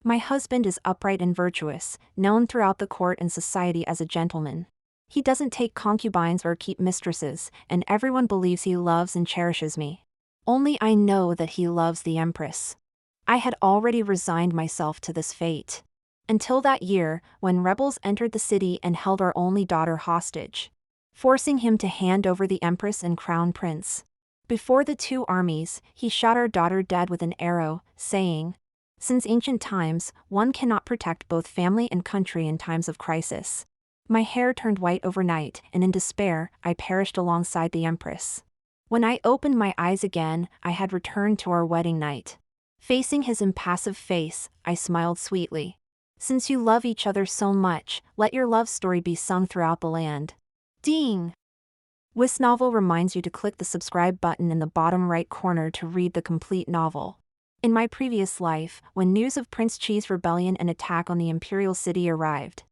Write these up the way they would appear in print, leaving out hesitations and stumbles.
My husband is upright and virtuous, known throughout the court and society as a gentleman. He doesn't take concubines or keep mistresses, and everyone believes he loves and cherishes me. Only I know that he loves the Empress. I had already resigned myself to this fate. Until that year, when rebels entered the city and held our only daughter hostage, forcing him to hand over the Empress and Crown Prince. Before the two armies, he shot our daughter dead with an arrow, saying, "Since ancient times, one cannot protect both family and country in times of crisis." My hair turned white overnight, and in despair, I perished alongside the Empress. When I opened my eyes again, I had returned to our wedding night. Facing his impassive face, I smiled sweetly. "Since you love each other so much, let your love story be sung throughout the land." Ding! This novel reminds you to click the subscribe button in the bottom right corner to read the complete novel. In my previous life, when news of Prince Chi's rebellion and attack on the imperial city arrived,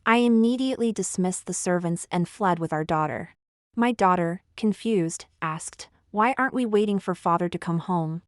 I immediately dismissed the servants and fled with our daughter. My daughter, confused, asked, "Why aren't we waiting for father to come home?"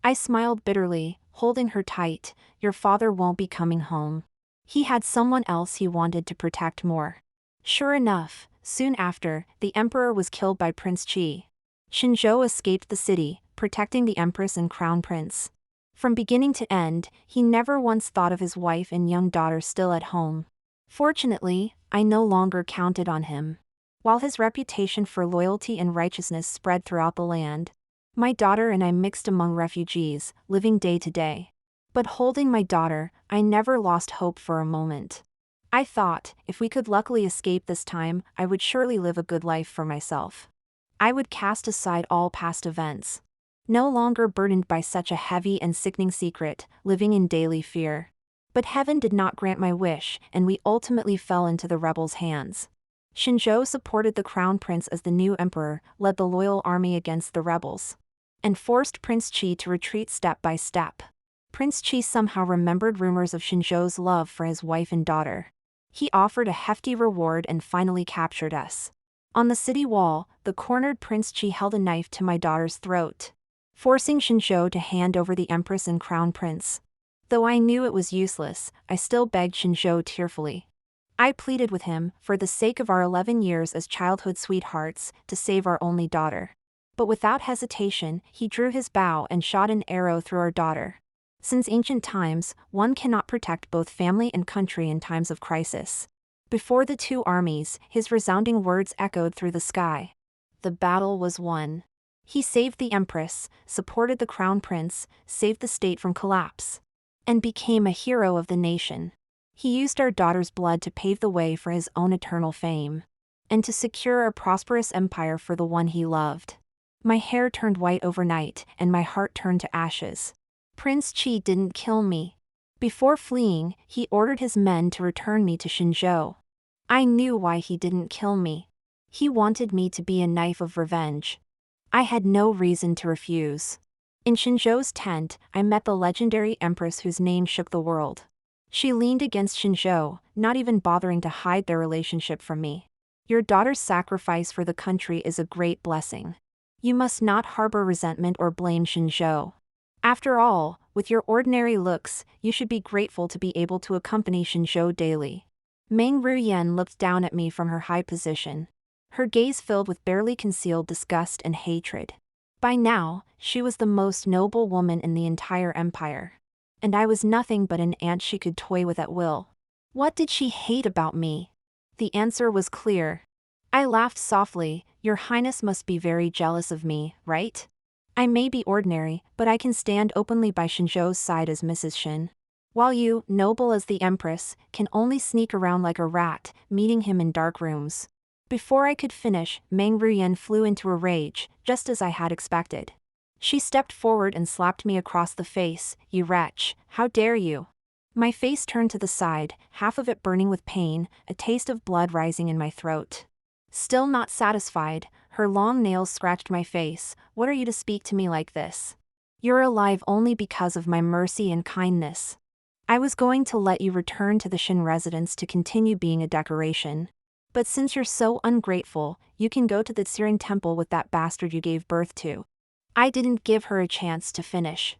I smiled bitterly, holding her tight. "Your father won't be coming home. He had someone else he wanted to protect more." Sure enough, soon after, the emperor was killed by Prince Chi. Shinzhou escaped the city, protecting the Empress and Crown Prince. From beginning to end, he never once thought of his wife and young daughter still at home. Fortunately, I no longer counted on him. While his reputation for loyalty and righteousness spread throughout the land, my daughter and I mixed among refugees, living day to day. But holding my daughter, I never lost hope for a moment. I thought, if we could luckily escape this time, I would surely live a good life for myself. I would cast aside all past events. No longer burdened by such a heavy and sickening secret, living in daily fear. But heaven did not grant my wish, and we ultimately fell into the rebels' hands. Shinzhou supported the Crown Prince as the new emperor, led the loyal army against the rebels, and forced Prince Chi to retreat step by step. Prince Chi somehow remembered rumors of Shinzhou's love for his wife and daughter. He offered a hefty reward and finally captured us. On the city wall, the cornered Prince Chi held a knife to my daughter's throat, forcing Shinzhou to hand over the Empress and Crown Prince. Though I knew it was useless, I still begged Shinzhou tearfully. I pleaded with him, for the sake of our 11 years as childhood sweethearts, to save our only daughter. But without hesitation, he drew his bow and shot an arrow through our daughter. Since ancient times, one cannot protect both family and country in times of crisis. Before the two armies, his resounding words echoed through the sky. The battle was won. He saved the Empress, supported the Crown Prince, saved the state from collapse, and became a hero of the nation. He used our daughter's blood to pave the way for his own eternal fame, and to secure a prosperous empire for the one he loved. My hair turned white overnight, and my heart turned to ashes. Prince Chi didn't kill me. Before fleeing, he ordered his men to return me to Shinzhou. I knew why he didn't kill me. He wanted me to be a knife of revenge. I had no reason to refuse. In Shinzhou's tent, I met the legendary empress whose name shook the world. She leaned against Shinzhou, not even bothering to hide their relationship from me. "Your daughter's sacrifice for the country is a great blessing. You must not harbor resentment or blame Shinzhou. After all, with your ordinary looks, you should be grateful to be able to accompany Shinzhou daily." Meng Ruyan looked down at me from her high position, her gaze filled with barely concealed disgust and hatred. By now, she was the most noble woman in the entire empire, and I was nothing but an ant she could toy with at will. What did she hate about me? The answer was clear. I laughed softly. "Your Highness must be very jealous of me, right? I may be ordinary, but I can stand openly by Shinzhou's side as Mrs. Shin, while you, noble as the Empress, can only sneak around like a rat, meeting him in dark rooms." Before I could finish, Meng Ruyan flew into a rage, just as I had expected. She stepped forward and slapped me across the face. "You wretch, how dare you!" My face turned to the side, half of it burning with pain, a taste of blood rising in my throat. Still not satisfied, her long nails scratched my face. "What are you to speak to me like this? You're alive only because of my mercy and kindness. I was going to let you return to the Shin residence to continue being a decoration. But since you're so ungrateful, you can go to the Tsiring temple with that bastard you gave birth to." I didn't give her a chance to finish.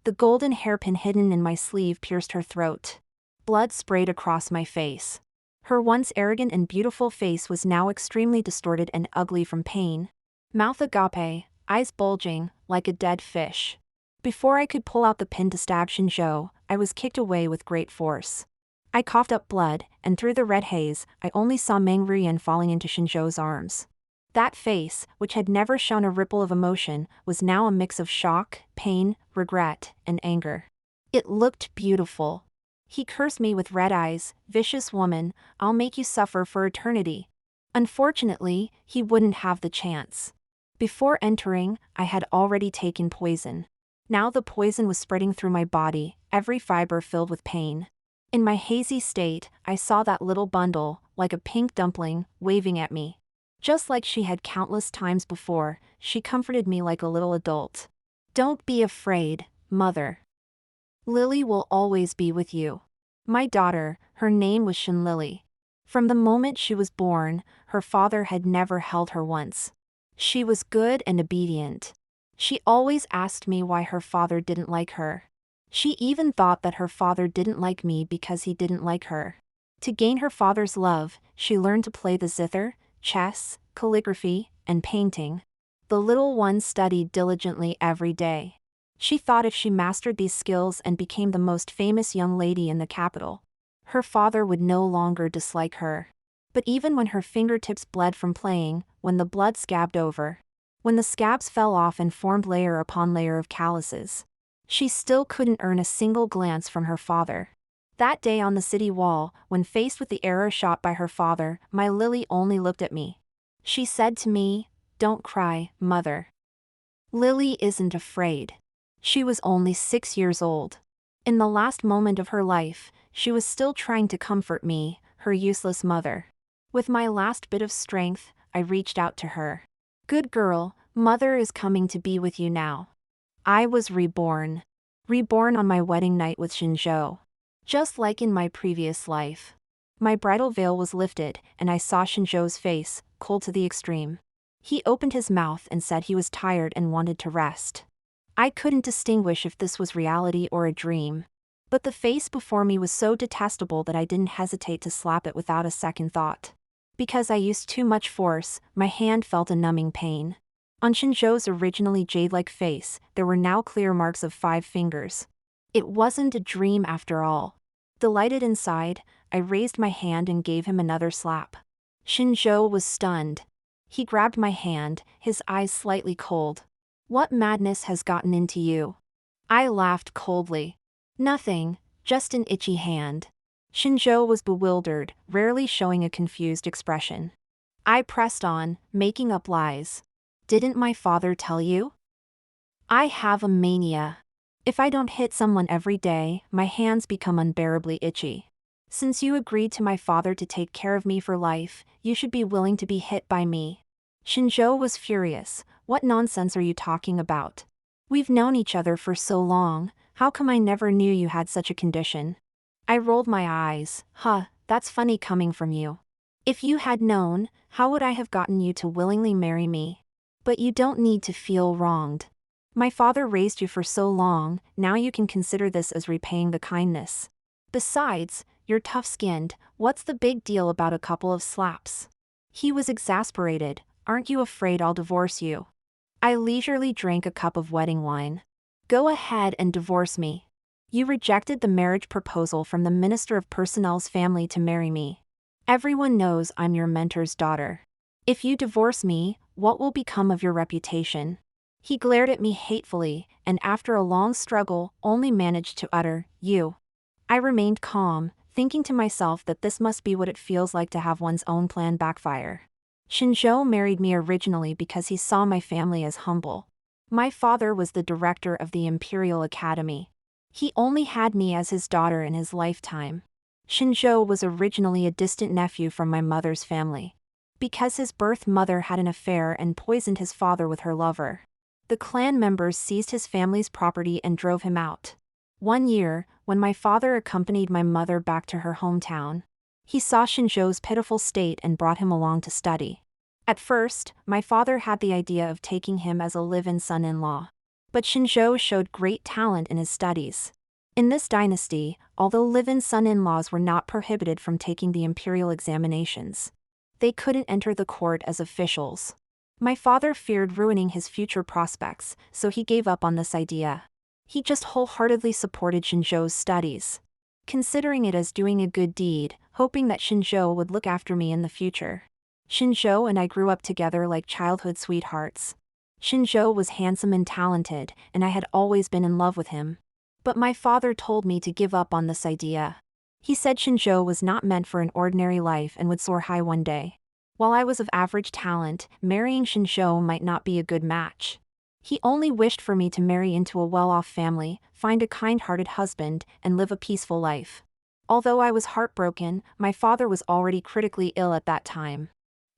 The golden hairpin hidden in my sleeve pierced her throat. Blood sprayed across my face. Her once arrogant and beautiful face was now extremely distorted and ugly from pain. Mouth agape, eyes bulging, like a dead fish. Before I could pull out the pin to stab Shinjo, I was kicked away with great force. I coughed up blood, and through the red haze, I only saw Meng Ruyan falling into Shinjo's arms. That face, which had never shown a ripple of emotion, was now a mix of shock, pain, regret, and anger. It looked beautiful. He cursed me with red eyes, "Vicious woman, I'll make you suffer for eternity." Unfortunately, he wouldn't have the chance. Before entering, I had already taken poison. Now the poison was spreading through my body, every fiber filled with pain. In my hazy state, I saw that little bundle, like a pink dumpling, waving at me. Just like she had countless times before, she comforted me like a little adult. "Don't be afraid, mother. Lily will always be with you." My daughter, her name was Shinlily. From the moment she was born, her father had never held her once. She was good and obedient. She always asked me why her father didn't like her. She even thought that her father didn't like me because he didn't like her. To gain her father's love, she learned to play the zither, chess, calligraphy, and painting. The little one studied diligently every day. She thought if she mastered these skills and became the most famous young lady in the capital, her father would no longer dislike her. But even when her fingertips bled from playing, when the blood scabbed over, when the scabs fell off and formed layer upon layer of calluses, she still couldn't earn a single glance from her father. That day on the city wall, when faced with the arrow shot by her father, my Lily only looked at me. She said to me, "Don't cry, mother." Lily isn't afraid. She was only 6 years old. In the last moment of her life, she was still trying to comfort me, her useless mother. With my last bit of strength, I reached out to her. "Good girl, mother is coming to be with you now." I was reborn. Reborn on my wedding night with Shinjo. Just like in my previous life. My bridal veil was lifted, and I saw Shinjo's face, cold to the extreme. He opened his mouth and said he was tired and wanted to rest. I couldn't distinguish if this was reality or a dream. But the face before me was so detestable that I didn't hesitate to slap it without a second thought. Because I used too much force, my hand felt a numbing pain. On Shinjo's originally jade-like face, there were now clear marks of 5 fingers. It wasn't a dream after all. Delighted inside, I raised my hand and gave him another slap. Shinjo was stunned. He grabbed my hand, his eyes slightly cold. "What madness has gotten into you?" I laughed coldly. "Nothing, just an itchy hand." Shinjo was bewildered, rarely showing a confused expression. I pressed on, making up lies. "Didn't my father tell you? I have a mania. If I don't hit someone every day, my hands become unbearably itchy. Since you agreed to my father to take care of me for life, you should be willing to be hit by me." Shinjo was furious. "What nonsense are you talking about? We've known each other for so long, how come I never knew you had such a condition?" I rolled my eyes. "Huh, that's funny coming from you. If you had known, how would I have gotten you to willingly marry me? But you don't need to feel wronged. My father raised you for so long, now you can consider this as repaying the kindness. Besides, you're tough-skinned, what's the big deal about a couple of slaps?" He was exasperated. "Aren't you afraid I'll divorce you?" I leisurely drank a cup of wedding wine. "Go ahead and divorce me. You rejected the marriage proposal from the Minister of Personnel's family to marry me. Everyone knows I'm your mentor's daughter. If you divorce me, what will become of your reputation?" He glared at me hatefully, and after a long struggle, only managed to utter, "You." I remained calm, thinking to myself that this must be what it feels like to have one's own plan backfire. Shinjo married me originally because he saw my family as humble. My father was the director of the Imperial Academy. He only had me as his daughter in his lifetime. Shinjo was originally a distant nephew from my mother's family. Because his birth mother had an affair and poisoned his father with her lover, the clan members seized his family's property and drove him out. One year, when my father accompanied my mother back to her hometown, he saw Shinjo's pitiful state and brought him along to study. At first, my father had the idea of taking him as a live-in son-in-law. But Shinzhou showed great talent in his studies. In this dynasty, although live-in son-in-laws were not prohibited from taking the imperial examinations, they couldn't enter the court as officials. My father feared ruining his future prospects, so he gave up on this idea. He just wholeheartedly supported Shinzhou's studies, considering it as doing a good deed, hoping that Shinzhou would look after me in the future. Shinzhou and I grew up together like childhood sweethearts. Shinzhou was handsome and talented, and I had always been in love with him. But my father told me to give up on this idea. He said Shinzhou was not meant for an ordinary life and would soar high one day. While I was of average talent, marrying Shinzhou might not be a good match. He only wished for me to marry into a well-off family, find a kind-hearted husband, and live a peaceful life. Although I was heartbroken, my father was already critically ill at that time.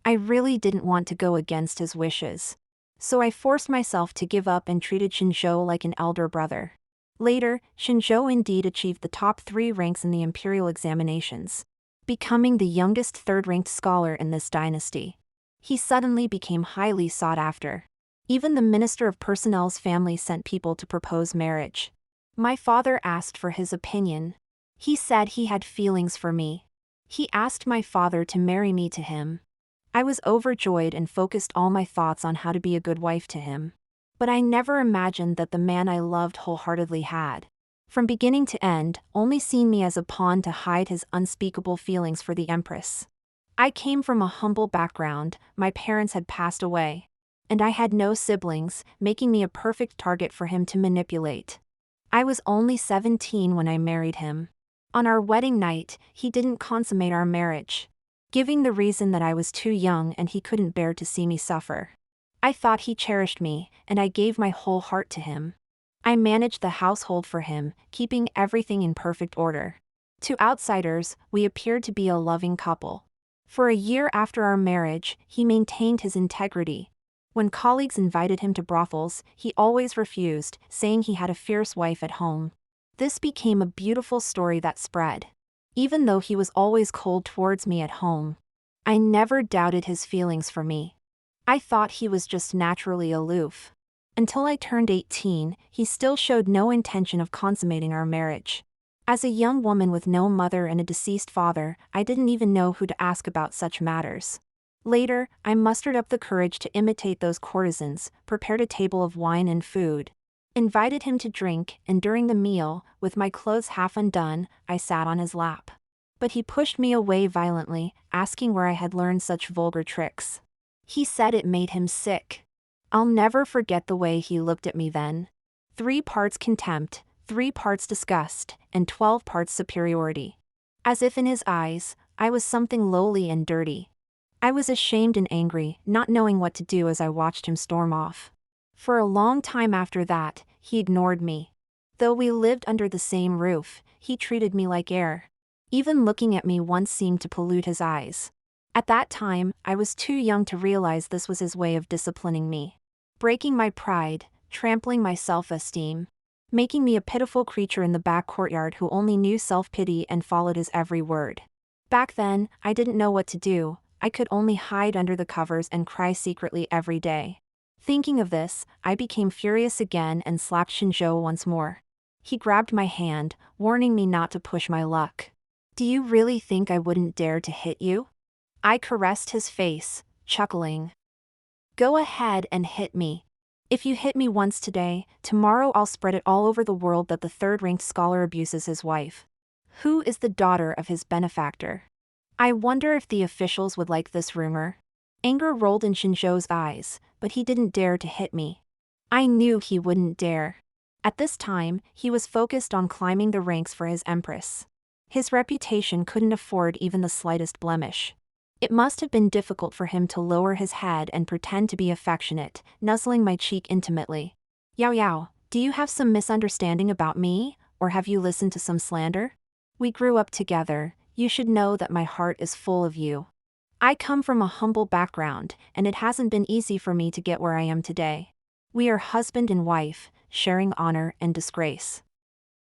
I really didn't want to go against his wishes. So I forced myself to give up and treated Shinzhou like an elder brother. Later, Shinzhou indeed achieved the top 3 ranks in the imperial examinations, becoming the youngest third-ranked scholar in this dynasty. He suddenly became highly sought after. Even the Minister of Personnel's family sent people to propose marriage. My father asked for his opinion. He said he had feelings for me. He asked my father to marry me to him. I was overjoyed and focused all my thoughts on how to be a good wife to him. But I never imagined that the man I loved wholeheartedly had, from beginning to end, only seen me as a pawn to hide his unspeakable feelings for the Empress. I came from a humble background, my parents had passed away, and I had no siblings, making me a perfect target for him to manipulate. I was only 17 when I married him. On our wedding night, he didn't consummate our marriage, giving the reason that I was too young and he couldn't bear to see me suffer. I thought he cherished me, and I gave my whole heart to him. I managed the household for him, keeping everything in perfect order. To outsiders, we appeared to be a loving couple. For a year after our marriage, he maintained his integrity. When colleagues invited him to brothels, he always refused, saying he had a fierce wife at home. This became a beautiful story that spread. Even though he was always cold towards me at home, I never doubted his feelings for me. I thought he was just naturally aloof. Until I turned 18, he still showed no intention of consummating our marriage. As a young woman with no mother and a deceased father, I didn't even know who to ask about such matters. Later, I mustered up the courage to imitate those courtesans, prepared a table of wine and food, invited him to drink, and during the meal, with my clothes half undone, I sat on his lap. But he pushed me away violently, asking where I had learned such vulgar tricks. He said it made him sick. I'll never forget the way he looked at me then. 3 parts contempt, 3 parts disgust, and 12 parts superiority. As if in his eyes, I was something lowly and dirty. I was ashamed and angry, not knowing what to do as I watched him storm off. For a long time after that, he ignored me. Though we lived under the same roof, he treated me like air. Even looking at me once seemed to pollute his eyes. At that time, I was too young to realize this was his way of disciplining me, breaking my pride, trampling my self-esteem, making me a pitiful creature in the back courtyard who only knew self-pity and followed his every word. Back then, I didn't know what to do. I could only hide under the covers and cry secretly every day. Thinking of this, I became furious again and slapped Shinzhou once more. He grabbed my hand, warning me not to push my luck. "Do you really think I wouldn't dare to hit you?" I caressed his face, chuckling. "Go ahead and hit me. If you hit me once today, tomorrow I'll spread it all over the world that the third-ranked scholar abuses his wife, who is the daughter of his benefactor." I wonder if the officials would like this rumor. Anger rolled in Shinzhou's eyes, but he didn't dare to hit me. I knew he wouldn't dare. At this time, he was focused on climbing the ranks for his empress. His reputation couldn't afford even the slightest blemish. It must have been difficult for him to lower his head and pretend to be affectionate, nuzzling my cheek intimately. "Yao Yao, do you have some misunderstanding about me, or have you listened to some slander? We grew up together, you should know that my heart is full of you. I come from a humble background, and it hasn't been easy for me to get where I am today. We are husband and wife, sharing honor and disgrace.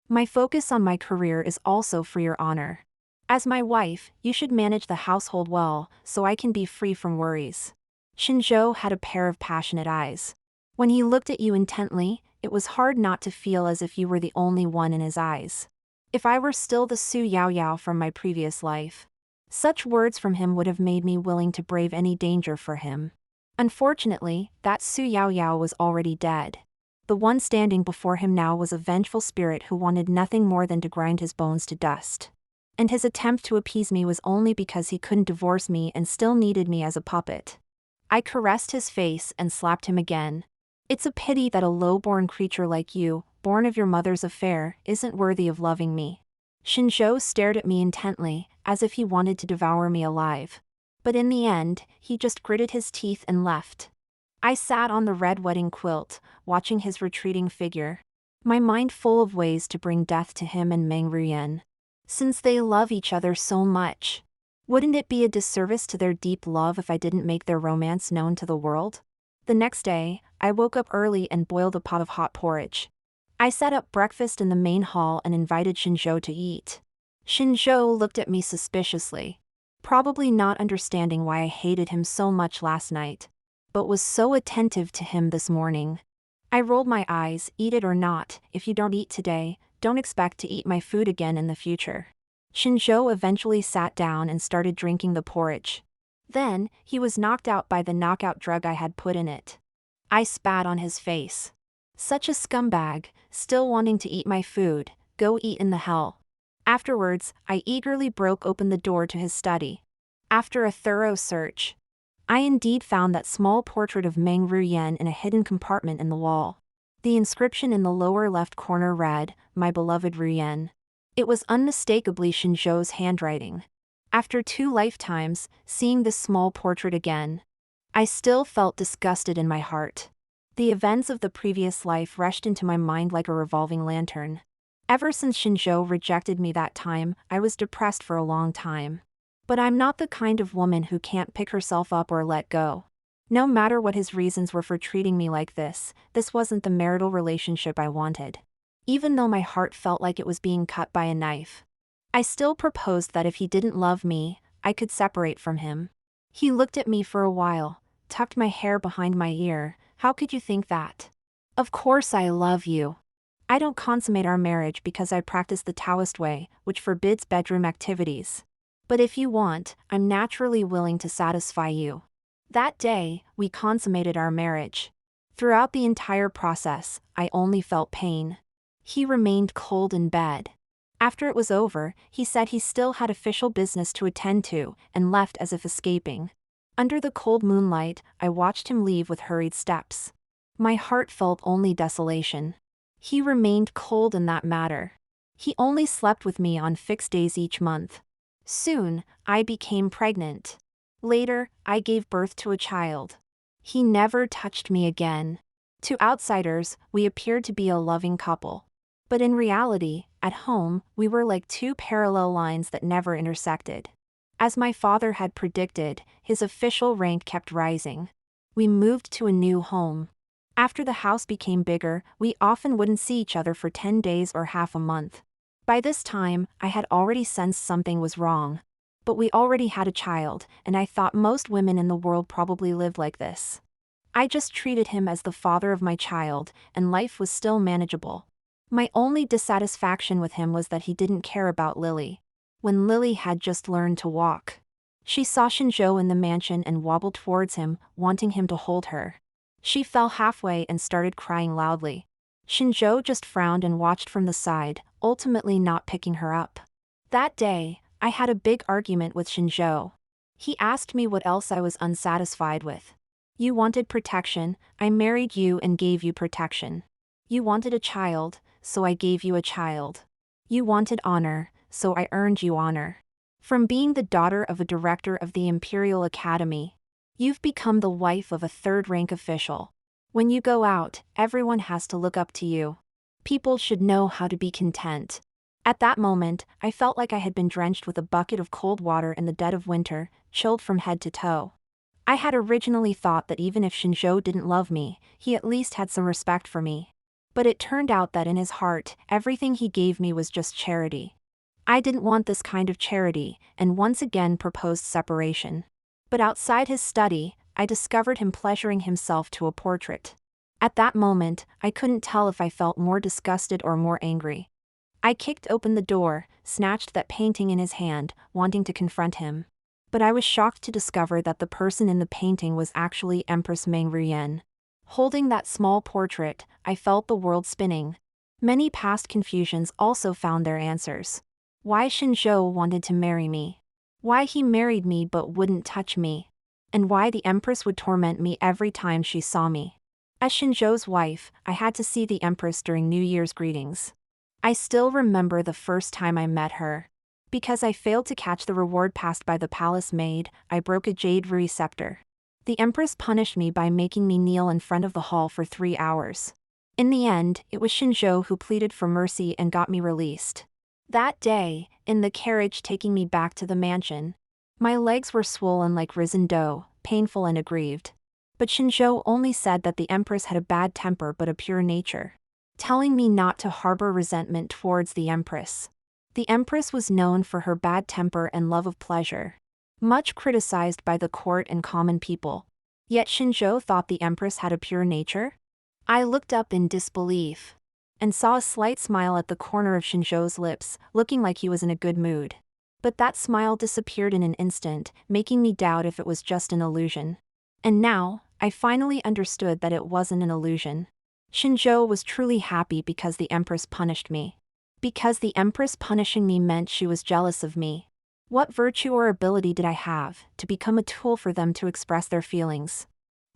My focus on my career is also for your honor. As my wife, you should manage the household well, so I can be free from worries." Shinzhou had a pair of passionate eyes. When he looked at you intently, it was hard not to feel as if you were the only one in his eyes. If I were still the Su Yao Yao from my previous life. Such words from him would have made me willing to brave any danger for him. Unfortunately, that Su Yao Yao was already dead. The one standing before him now was a vengeful spirit who wanted nothing more than to grind his bones to dust. And his attempt to appease me was only because he couldn't divorce me and still needed me as a puppet. I caressed his face and slapped him again. It's a pity that a low-born creature like you, born of your mother's affair, isn't worthy of loving me. Shinzhou stared at me intently, as if he wanted to devour me alive. But in the end, he just gritted his teeth and left. I sat on the red wedding quilt, watching his retreating figure. My mind full of ways to bring death to him and Meng Ruyan. Since they love each other so much, wouldn't it be a disservice to their deep love if I didn't make their romance known to the world? The next day, I woke up early and boiled a pot of hot porridge. I set up breakfast in the main hall and invited Shinzhou to eat. Shinzhou looked at me suspiciously, probably not understanding why I hated him so much last night, but was so attentive to him this morning. I rolled my eyes. Eat it or not, if you don't eat today, don't expect to eat my food again in the future. Shinzhou eventually sat down and started drinking the porridge. Then, he was knocked out by the knockout drug I had put in it. I spat on his face. Such a scumbag, still wanting to eat my food, go eat in the hell. Afterwards, I eagerly broke open the door to his study. After a thorough search, I indeed found that small portrait of Meng Ruyan in a hidden compartment in the wall. The inscription in the lower left corner read, "My beloved Ruyan." It was unmistakably Shinzhou's handwriting. After 2 lifetimes, seeing this small portrait again, I still felt disgusted in my heart. The events of the previous life rushed into my mind like a revolving lantern. Ever since Shinzhou rejected me that time, I was depressed for a long time. But I'm not the kind of woman who can't pick herself up or let go. No matter what his reasons were for treating me like this wasn't the marital relationship I wanted. Even though my heart felt like it was being cut by a knife, I still proposed that if he didn't love me, I could separate from him. He looked at me for a while, tucked my hair behind my ear. How could you think that? Of course I love you. I don't consummate our marriage because I practice the Taoist way, which forbids bedroom activities. But if you want, I'm naturally willing to satisfy you. That day, we consummated our marriage. Throughout the entire process, I only felt pain. He remained cold in bed. After it was over, he said he still had official business to attend to, and left as if escaping. Under the cold moonlight, I watched him leave with hurried steps. My heart felt only desolation. He remained cold in that matter. He only slept with me on fixed days each month. Soon, I became pregnant. Later, I gave birth to a child. He never touched me again. To outsiders, we appeared to be a loving couple. But in reality, at home, we were like 2 parallel lines that never intersected. As my father had predicted, his official rank kept rising. We moved to a new home. After the house became bigger, we often wouldn't see each other for 10 days or half a month. By this time, I had already sensed something was wrong. But we already had a child, and I thought most women in the world probably lived like this. I just treated him as the father of my child, and life was still manageable. My only dissatisfaction with him was that he didn't care about Lily. When Lily had just learned to walk, she saw Shinzhou in the mansion and wobbled towards him, wanting him to hold her. She fell halfway and started crying loudly. Shinzhou just frowned and watched from the side, ultimately not picking her up. That day, I had a big argument with Shinzhou. He asked me what else I was unsatisfied with. You wanted protection, I married you and gave you protection. You wanted a child, so I gave you a child. You wanted honor, so I earned you honor. From being the daughter of a director of the Imperial Academy, you've become the wife of a third-rank official. When you go out, everyone has to look up to you. People should know how to be content. At that moment, I felt like I had been drenched with a bucket of cold water in the dead of winter, chilled from head to toe. I had originally thought that even if Shinzhou didn't love me, he at least had some respect for me. But it turned out that in his heart, everything he gave me was just charity. I didn't want this kind of charity, and once again proposed separation. But outside his study, I discovered him pleasuring himself to a portrait. At that moment, I couldn't tell if I felt more disgusted or more angry. I kicked open the door, snatched that painting in his hand, wanting to confront him. But I was shocked to discover that the person in the painting was actually Empress Meng Ruyen. Holding that small portrait, I felt the world spinning. Many past confusions also found their answers. Why Shinzhou wanted to marry me. Why he married me but wouldn't touch me. And why the Empress would torment me every time she saw me. As Shinzhou's wife, I had to see the Empress during New Year's greetings. I still remember the first time I met her. Because I failed to catch the reward passed by the palace maid, I broke a jade rui scepter. The Empress punished me by making me kneel in front of the hall for 3 hours. In the end, it was Shinzhou who pleaded for mercy and got me released. That day, in the carriage taking me back to the mansion, my legs were swollen like risen dough, painful and aggrieved. But Shinzhou only said that the Empress had a bad temper but a pure nature, telling me not to harbor resentment towards the Empress. The Empress was known for her bad temper and love of pleasure, much criticized by the court and common people. Yet Shinzhou thought the Empress had a pure nature? I looked up in disbelief and saw a slight smile at the corner of Shinzhou's lips, looking like he was in a good mood. But that smile disappeared in an instant, making me doubt if it was just an illusion. And now, I finally understood that it wasn't an illusion. Shinzhou was truly happy because the Empress punished me. Because the Empress punishing me meant she was jealous of me. What virtue or ability did I have to become a tool for them to express their feelings?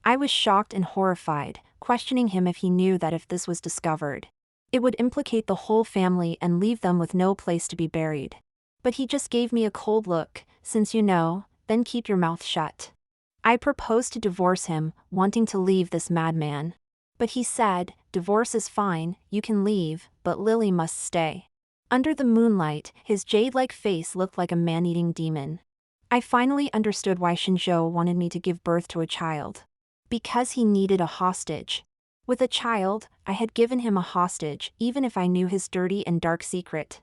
I was shocked and horrified, questioning him if he knew that if this was discovered, it would implicate the whole family and leave them with no place to be buried. But he just gave me a cold look. Since you know, then keep your mouth shut. I proposed to divorce him, wanting to leave this madman. But he said, divorce is fine, you can leave, but Lily must stay. Under the moonlight, his jade-like face looked like a man-eating demon. I finally understood why Shinzhou wanted me to give birth to a child. Because he needed a hostage. With a child, I had given him a hostage, even if I knew his dirty and dark secret.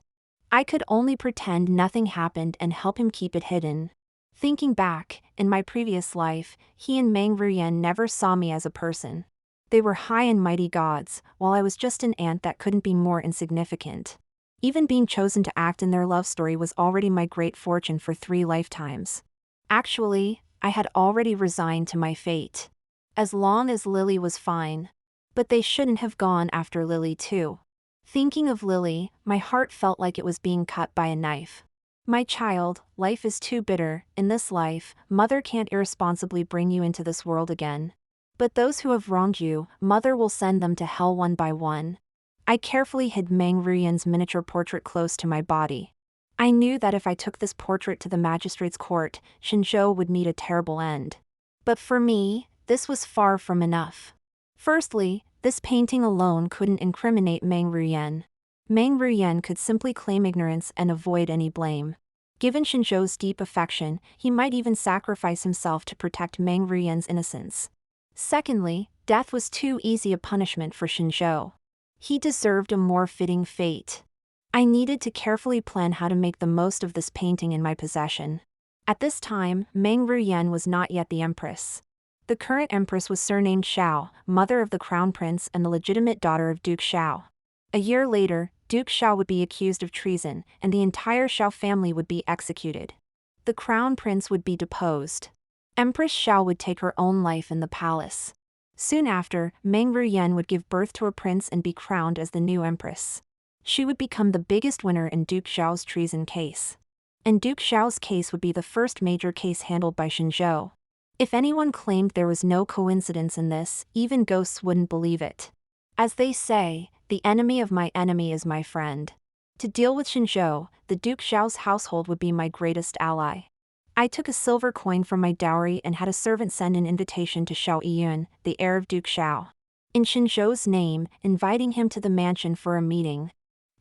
I could only pretend nothing happened and help him keep it hidden. Thinking back, in my previous life, he and Meng Ruyen never saw me as a person. They were high and mighty gods, while I was just an ant that couldn't be more insignificant. Even being chosen to act in their love story was already my great fortune for 3 lifetimes. Actually, I had already resigned to my fate. As long as Lily was fine. But they shouldn't have gone after Lily too. Thinking of Lily, my heart felt like it was being cut by a knife. My child, life is too bitter. In this life, mother can't irresponsibly bring you into this world again. But those who have wronged you, mother will send them to hell one by one. I carefully hid Meng Ruyen's miniature portrait close to my body. I knew that if I took this portrait to the magistrate's court, Shinzhou would meet a terrible end. But for me, this was far from enough. Firstly, this painting alone couldn't incriminate Meng Ruyen. Meng Ruyen could simply claim ignorance and avoid any blame. Given Shinzhou's deep affection, he might even sacrifice himself to protect Meng Ruyen's innocence. Secondly, death was too easy a punishment for Shinzhou. He deserved a more fitting fate. I needed to carefully plan how to make the most of this painting in my possession. At this time, Meng Ruyen was not yet the Empress. The current Empress was surnamed Xiao, mother of the Crown Prince and the legitimate daughter of Duke Xiao. A year later, Duke Xiao would be accused of treason, and the entire Xiao family would be executed. The Crown Prince would be deposed. Empress Xiao would take her own life in the palace. Soon after, Meng Ruyen would give birth to a prince and be crowned as the new Empress. She would become the biggest winner in Duke Xiao's treason case. And Duke Xiao's case would be the first major case handled by Shinzhou. If anyone claimed there was no coincidence in this, even ghosts wouldn't believe it. As they say, the enemy of my enemy is my friend. To deal with Shinzhou, the Duke Xiao's household would be my greatest ally. I took a silver coin from my dowry and had a servant send an invitation to Xiao Yiyun, the heir of Duke Xiao, in Shinzhou's name, inviting him to the mansion for a meeting.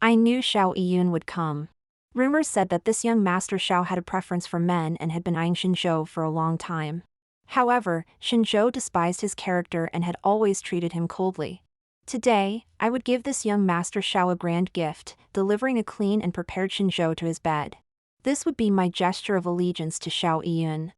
I knew Xiao Yiyun would come. Rumors said that this young Master Xiao had a preference for men and had been eyeing Shinzhou for a long time. However, Shinzhou despised his character and had always treated him coldly. Today, I would give this young Master Xiao a grand gift, delivering a clean and prepared Shinzhou to his bed. This would be my gesture of allegiance to Xiao Yiyun.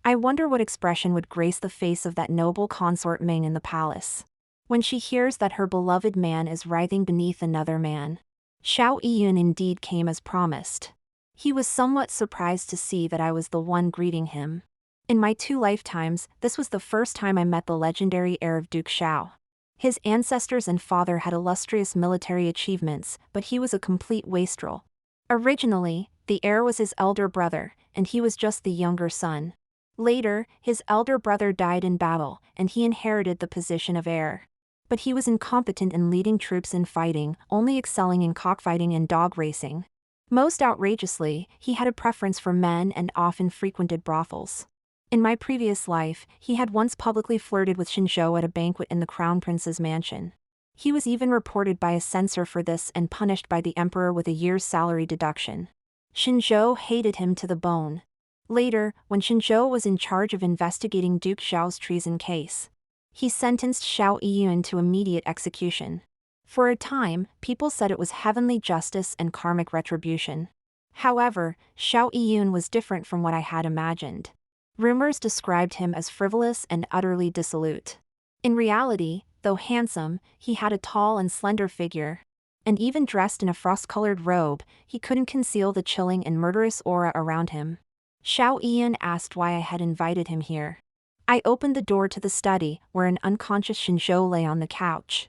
I wonder what expression would grace the face of that noble consort Ming in the palace. when she hears that her beloved man is writhing beneath another man. Xiao Yiyun indeed came as promised. He was somewhat surprised to see that I was the one greeting him. In my 2 lifetimes, this was the first time I met the legendary heir of Duke Xiao. His ancestors and father had illustrious military achievements, but he was a complete wastrel. Originally, the heir was his elder brother, and he was just the younger son. Later, his elder brother died in battle, and he inherited the position of heir. But he was incompetent in leading troops in fighting, only excelling in cockfighting and dog racing. Most outrageously, he had a preference for men and often frequented brothels. In my previous life, he had once publicly flirted with Xinzhou at a banquet in the Crown Prince's mansion. He was even reported by a censor for this and punished by the emperor with a year's salary deduction. Xinzhou hated him to the bone. Later, when Xinzhou was in charge of investigating Duke Xiao's treason case, he sentenced Xiao Yiyun to immediate execution. For a time, people said it was heavenly justice and karmic retribution. However, Xiao Yiyun was different from what I had imagined. Rumors described him as frivolous and utterly dissolute. In reality, though handsome, he had a tall and slender figure. And even dressed in a frost-colored robe, he couldn't conceal the chilling and murderous aura around him. Xiao Yiyun asked why I had invited him here. I opened the door to the study, where an unconscious Xinzhou lay on the couch.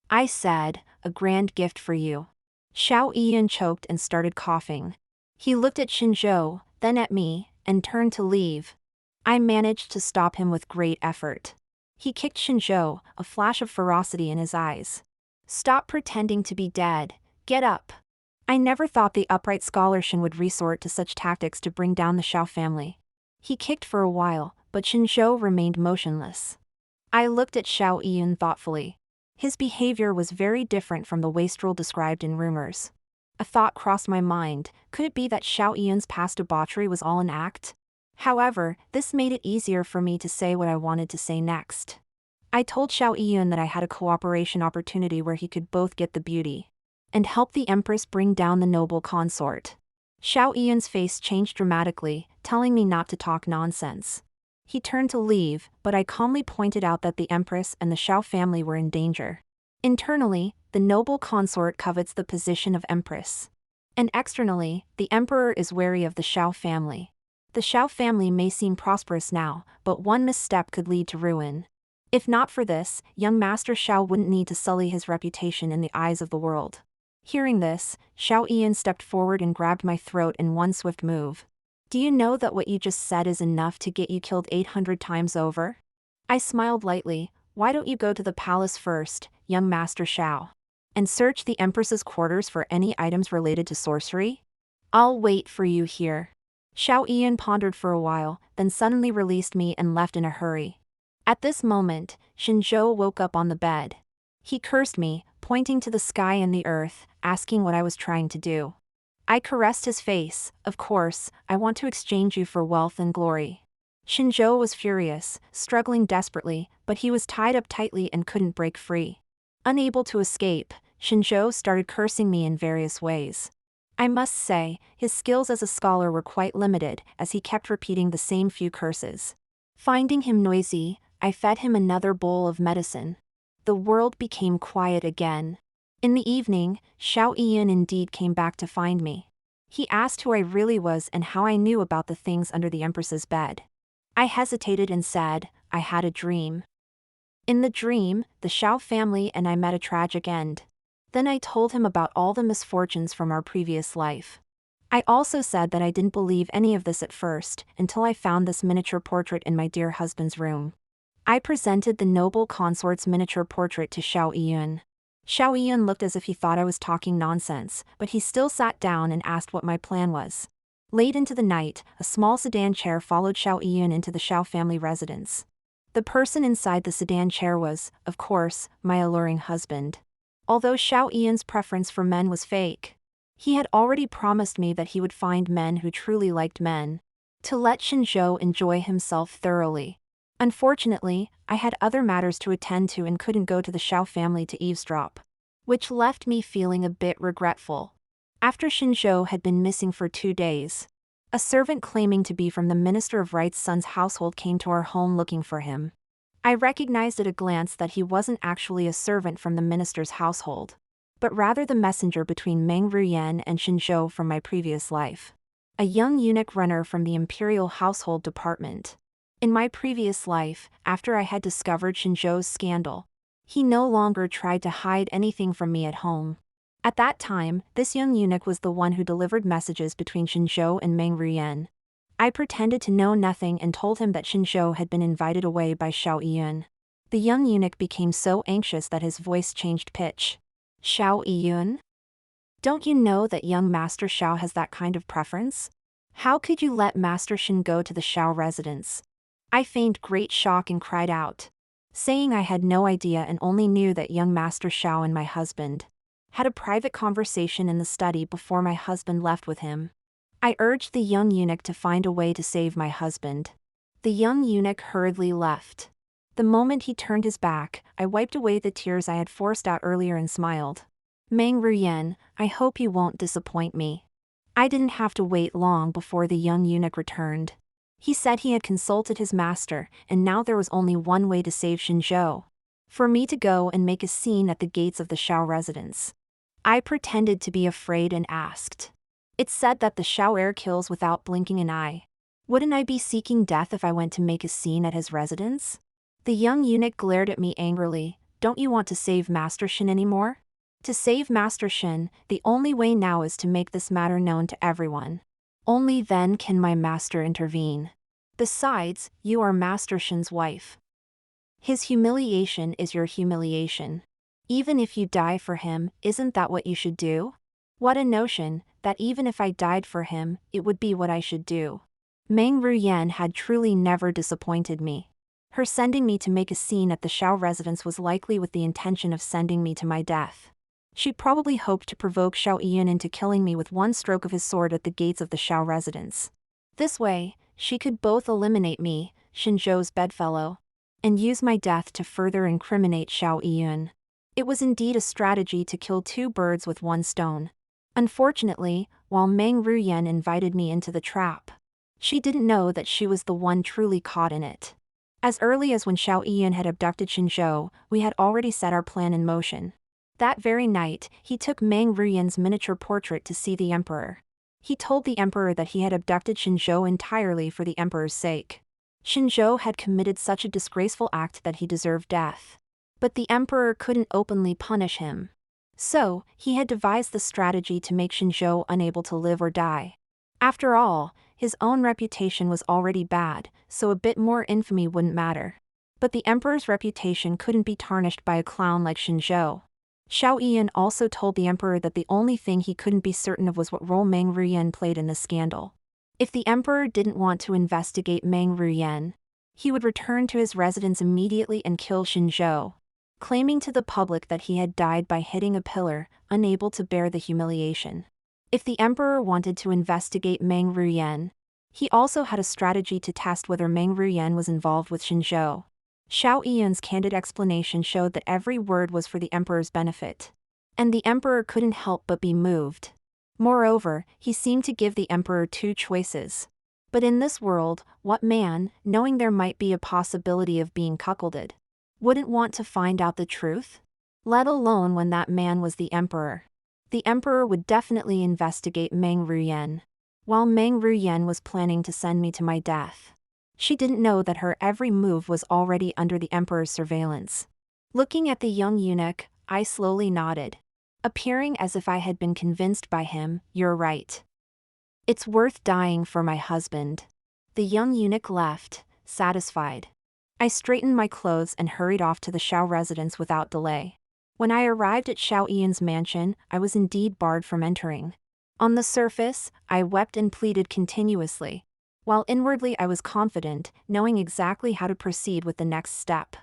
I said, "A grand gift for you." Xiao Yiyun choked and started coughing. He looked at Xinzhou, then at me, and turned to leave. I managed to stop him with great effort. He kicked Xinzhou, a flash of ferocity in his eyes. "Stop pretending to be dead, get up." I never thought the upright scholar Shin would resort to such tactics to bring down the Xiao family. He kicked for a while, but Xinzhou remained motionless. I looked at Xiao Yiyun thoughtfully. His behavior was very different from the wastrel described in rumors. A thought crossed my mind: could it be that Xiao Yiyun's past debauchery was all an act? However, this made it easier for me to say what I wanted to say next. I told Xiao Yiyun that I had a cooperation opportunity where he could both get the beauty and help the Empress bring down the noble consort. Xiao Yiyun's face changed dramatically, telling me not to talk nonsense. He turned to leave, but I calmly pointed out that the Empress and the Xiao family were in danger. Internally, the noble consort covets the position of Empress. And externally, the Emperor is wary of the Xiao family. The Xiao family may seem prosperous now, but one misstep could lead to ruin. If not for this, young Master Xiao wouldn't need to sully his reputation in the eyes of the world. Hearing this, Xiao Yiyun stepped forward and grabbed my throat in one swift move. "Do you know that what you just said is enough to get you killed 800 times over?" I smiled lightly. "Why don't you go to the palace first, young Master Xiao, and search the Empress's quarters for any items related to sorcery? I'll wait for you here." Xiao Yiyun pondered for a while, then suddenly released me and left in a hurry. At this moment, Xinzhou woke up on the bed. He cursed me, pointing to the sky and the earth, asking what I was trying to do. I caressed his face. "Of course, I want to exchange you for wealth and glory." Xinzhou was furious, struggling desperately, but he was tied up tightly and couldn't break free. Unable to escape, Xinzhou started cursing me in various ways. I must say, his skills as a scholar were quite limited, as he kept repeating the same few curses. Finding him noisy, I fed him another bowl of medicine. The world became quiet again. In the evening, Xiao Yiyun indeed came back to find me. He asked who I really was and how I knew about the things under the Empress's bed. I hesitated and said, "I had a dream. In the dream, the Xiao family and I met a tragic end." Then I told him about all the misfortunes from our previous life. I also said that I didn't believe any of this at first, until I found this miniature portrait in my dear husband's room. I presented the noble consort's miniature portrait to Xiao Yiyun. Xiao Yiyun looked as if he thought I was talking nonsense, but he still sat down and asked what my plan was. Late into the night, a small sedan chair followed Xiao Yiyun into the Xiao family residence. The person inside the sedan chair was, of course, my alluring husband. Although Xiao Yiyun's preference for men was fake, he had already promised me that he would find men who truly liked men, to let Xinzhou enjoy himself thoroughly. Unfortunately, I had other matters to attend to and couldn't go to the Xiao family to eavesdrop, which left me feeling a bit regretful. After Xinzhou had been missing for 2 days, a servant claiming to be from the Minister of Right's son's household came to our home looking for him. I recognized at a glance that he wasn't actually a servant from the minister's household, but rather the messenger between Meng Ruyan and Xinzhou from my previous life. A young eunuch runner from the imperial household department. In my previous life, after I had discovered Xinzhou's scandal, he no longer tried to hide anything from me at home. At that time, this young eunuch was the one who delivered messages between Xinzhou and Meng Ruyan. I pretended to know nothing and told him that Xinzhou had been invited away by Xiao Yiyun. The young eunuch became so anxious that his voice changed pitch. Xiao Yiyun? Don't you know that young Master Xiao has that kind of preference? How could you let Master Xin go to the Xiao residence? I feigned great shock and cried out, saying I had no idea and only knew that young Master Xiao and my husband had a private conversation in the study before my husband left with him. I urged the young eunuch to find a way to save my husband. The young eunuch hurriedly left. The moment he turned his back, I wiped away the tears I had forced out earlier and smiled. Meng Ruyan, I hope you won't disappoint me. I didn't have to wait long before the young eunuch returned. He said he had consulted his master, and now there was only one way to save Xinzhou. For me to go and make a scene at the gates of the Xiao residence. I pretended to be afraid and asked. It's said that the Xiao heir kills without blinking an eye. Wouldn't I be seeking death if I went to make a scene at his residence? The young eunuch glared at me angrily. Don't you want to save Master Xin anymore? To save Master Xin, the only way now is to make this matter known to everyone. Only then can my master intervene. Besides, you are Master Xin's wife. His humiliation is your humiliation. Even if you die for him, isn't that what you should do? What a notion, that even if I died for him, it would be what I should do. Meng Ruyan had truly never disappointed me. Her sending me to make a scene at the Xiao residence was likely with the intention of sending me to my death. She probably hoped to provoke Xiao Yiyun into killing me with one stroke of his sword at the gates of the Xiao residence. This way, she could both eliminate me, Xinzhou's bedfellow, and use my death to further incriminate Xiao Yiyun. It was indeed a strategy to kill two birds with one stone. Unfortunately, while Meng Ruyan invited me into the trap, she didn't know that she was the one truly caught in it. As early as when Xiao Yiyun had abducted Xinzhou, we had already set our plan in motion. That very night, he took Meng Ruyan's miniature portrait to see the emperor. He told the emperor that he had abducted Xinzhou entirely for the emperor's sake. Xinzhou had committed such a disgraceful act that he deserved death. But the emperor couldn't openly punish him. So, he had devised the strategy to make Xinzhou unable to live or die. After all, his own reputation was already bad, so a bit more infamy wouldn't matter. But the emperor's reputation couldn't be tarnished by a clown like Xinzhou. Xiao Yiyun also told the emperor that the only thing he couldn't be certain of was what role Meng Ruyan played in the scandal. If the emperor didn't want to investigate Meng Ruyan, he would return to his residence immediately and kill Xinzhou, claiming to the public that he had died by hitting a pillar, unable to bear the humiliation. If the emperor wanted to investigate Meng Ruyan, he also had a strategy to test whether Meng Ruyan was involved with Xinzhou. Xiao Yiyun's candid explanation showed that every word was for the emperor's benefit. And the emperor couldn't help but be moved. Moreover, he seemed to give the emperor two choices. But in this world, what man, knowing there might be a possibility of being cuckolded, wouldn't want to find out the truth? Let alone when that man was the emperor. The emperor would definitely investigate Meng Ruyan, while Meng Ruyan was planning to send me to my death. She didn't know that her every move was already under the emperor's surveillance. Looking at the young eunuch, I slowly nodded, appearing as if I had been convinced by him. You're right. It's worth dying for my husband. The young eunuch left, satisfied. I straightened my clothes and hurried off to the Xiao residence without delay. When I arrived at Xiao Yiyun's mansion, I was indeed barred from entering. On the surface, I wept and pleaded continuously, while inwardly I was confident, knowing exactly how to proceed with the next step.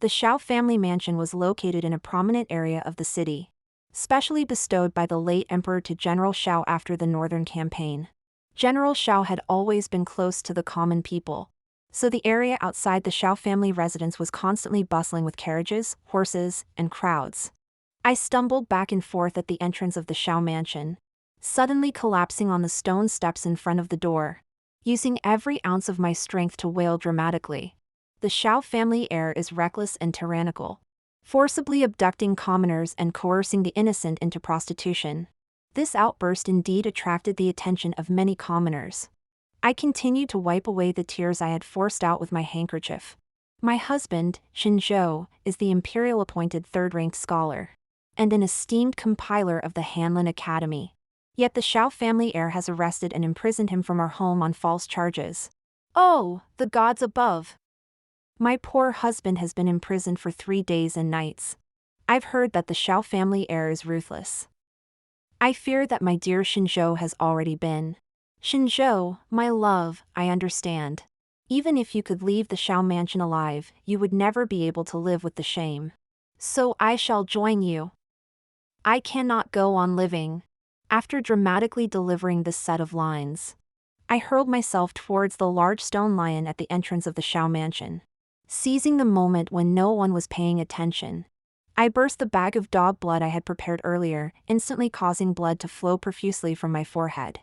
The Xiao family mansion was located in a prominent area of the city, specially bestowed by the late emperor to General Xiao after the northern campaign. General Xiao had always been close to the common people, so the area outside the Xiao family residence was constantly bustling with carriages, horses, and crowds. I stumbled back and forth at the entrance of the Xiao mansion, suddenly collapsing on the stone steps in front of the door, using every ounce of my strength to wail dramatically. The Xiao family heir is reckless and tyrannical, forcibly abducting commoners and coercing the innocent into prostitution. This outburst indeed attracted the attention of many commoners. I continued to wipe away the tears I had forced out with my handkerchief. My husband, Xinzhou, is the imperial-appointed third-ranked scholar and an esteemed compiler of the Hanlin Academy. Yet the Xiao family heir has arrested and imprisoned him from our home on false charges. Oh, the gods above! My poor husband has been imprisoned for 3 days and nights. I've heard that the Xiao family heir is ruthless. I fear that my dear Xinzhou has already been. Xinzhou, my love, I understand. Even if you could leave the Xiao mansion alive, you would never be able to live with the shame. So I shall join you. I cannot go on living. After dramatically delivering this set of lines, I hurled myself towards the large stone lion at the entrance of the Xiao mansion. Seizing the moment when no one was paying attention, I burst the bag of dog blood I had prepared earlier, instantly causing blood to flow profusely from my forehead.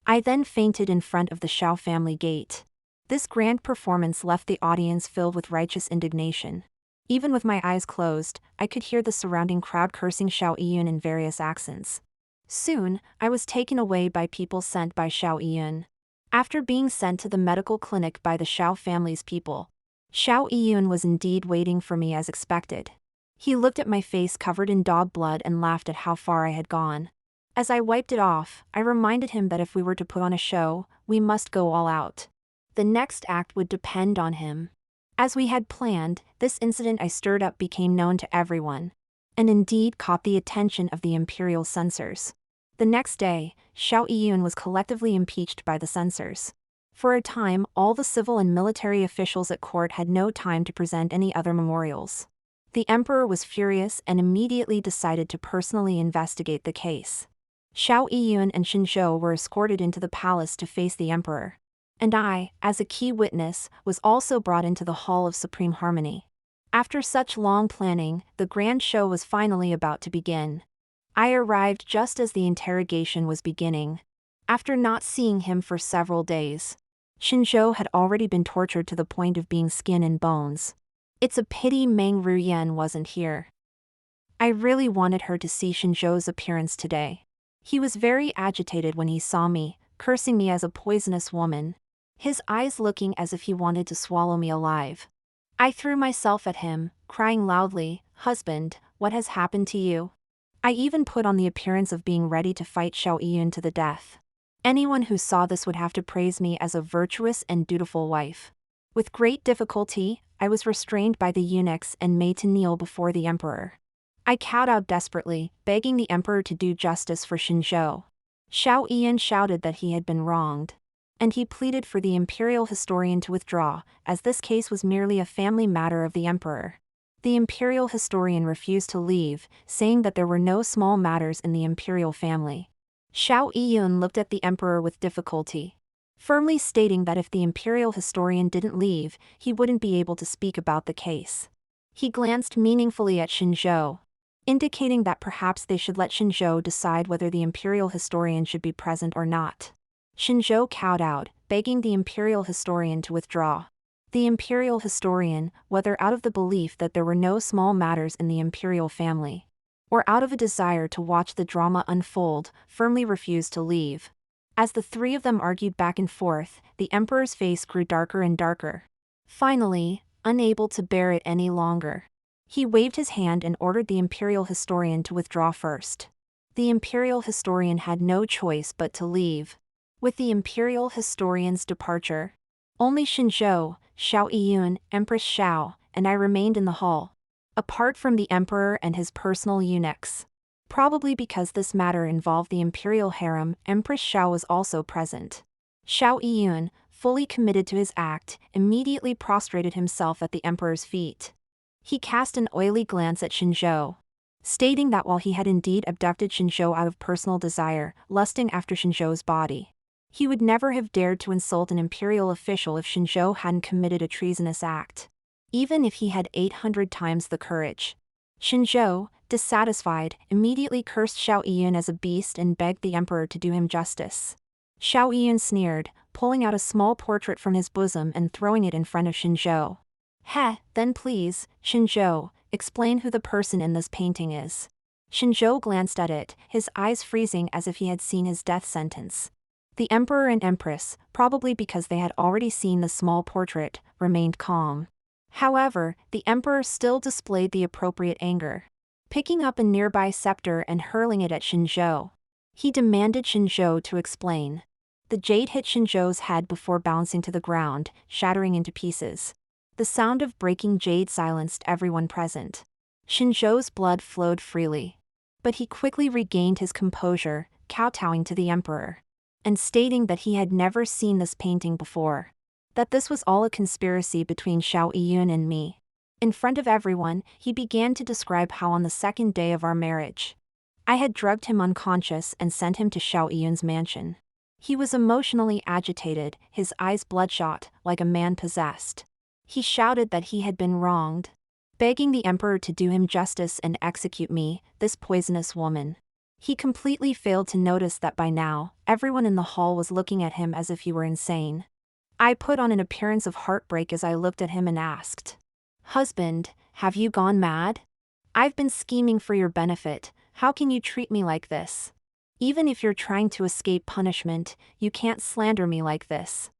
I then fainted in front of the Xiao family gate. This grand performance left the audience filled with righteous indignation. Even with my eyes closed, I could hear the surrounding crowd cursing Xiao Yiyun in various accents. Soon, I was taken away by people sent by Xiao Yiyun. After being sent to the medical clinic by the Xiao family's people, Xiao Yiyun was indeed waiting for me as expected. He looked at my face covered in dog blood and laughed at how far I had gone. As I wiped it off, I reminded him that if we were to put on a show, we must go all out. The next act would depend on him. As we had planned, this incident I stirred up became known to everyone, and indeed caught the attention of the imperial censors. The next day, Xiao Yiyun was collectively impeached by the censors. For a time, all the civil and military officials at court had no time to present any other memorials. The emperor was furious and immediately decided to personally investigate the case. Xiao Yiyun and Xinzhou were escorted into the palace to face the emperor. And I, as a key witness, was also brought into the Hall of Supreme Harmony. After such long planning, the grand show was finally about to begin. I arrived just as the interrogation was beginning. After not seeing him for several days, Xinzhou had already been tortured to the point of being skin and bones. It's a pity Meng Ruyan wasn't here. I really wanted her to see Xinzhou's appearance today. He was very agitated when he saw me, cursing me as a poisonous woman, his eyes looking as if he wanted to swallow me alive. I threw myself at him, crying loudly, "Husband, what has happened to you?" I even put on the appearance of being ready to fight Xiao Yiyun to the death. Anyone who saw this would have to praise me as a virtuous and dutiful wife. With great difficulty, I was restrained by the eunuchs and made to kneel before the emperor. I kowtowed desperately, begging the emperor to do justice for Xinzhou. Xiao Yiyun shouted that he had been wronged, and he pleaded for the imperial historian to withdraw, as this case was merely a family matter of the emperor. The imperial historian refused to leave, saying that there were no small matters in the imperial family. Xiao Yiyun looked at the emperor with difficulty, firmly stating that if the imperial historian didn't leave, he wouldn't be able to speak about the case. He glanced meaningfully at Xinzhou, indicating that perhaps they should let Xinzhou decide whether the imperial historian should be present or not. Xinzhou kowtowed, begging the imperial historian to withdraw. The imperial historian, whether out of the belief that there were no small matters in the imperial family, or out of a desire to watch the drama unfold, firmly refused to leave. As the three of them argued back and forth, the emperor's face grew darker and darker. Finally, unable to bear it any longer, he waved his hand and ordered the imperial historian to withdraw first. The imperial historian had no choice but to leave. With the imperial historian's departure, only Xinzhou, Xiao Yiyun, Empress Xiao, and I remained in the hall, apart from the emperor and his personal eunuchs. Probably because this matter involved the imperial harem, Empress Xiao was also present. Xiao Yiyun, fully committed to his act, immediately prostrated himself at the emperor's feet. He cast an oily glance at Xinzhou, stating that while he had indeed abducted Xinzhou out of personal desire, lusting after Xinzhou's body, he would never have dared to insult an imperial official if Xinzhou hadn't committed a treasonous act, even if he had 800 times the courage. Xinzhou, dissatisfied, immediately cursed Xiao Yiyun as a beast and begged the emperor to do him justice. Xiao Yiyun sneered, pulling out a small portrait from his bosom and throwing it in front of Xinzhou. Heh, then please, Shinjo, explain who the person in this painting is. Shinjo glanced at it, his eyes freezing as if he had seen his death sentence. The emperor and empress, probably because they had already seen the small portrait, remained calm. However, the emperor still displayed the appropriate anger. Picking up a nearby scepter and hurling it at Shinjo. He demanded Shinjo to explain. The jade hit Shinjo's head before bouncing to the ground, shattering into pieces. The sound of breaking jade silenced everyone present. Shinjo's blood flowed freely. But he quickly regained his composure, kowtowing to the emperor. And stating that he had never seen this painting before. That this was all a conspiracy between Xiao Yiyun and me. In front of everyone, he began to describe how on the second day of our marriage, I had drugged him unconscious and sent him to Xiao Yiyun's mansion. He was emotionally agitated, his eyes bloodshot, like a man possessed. He shouted that he had been wronged, begging the emperor to do him justice and execute me, this poisonous woman. He completely failed to notice that by now, everyone in the hall was looking at him as if he were insane. I put on an appearance of heartbreak as I looked at him and asked, "Husband, have you gone mad? I've been scheming for your benefit, how can you treat me like this? Even if you're trying to escape punishment, you can't slander me like this."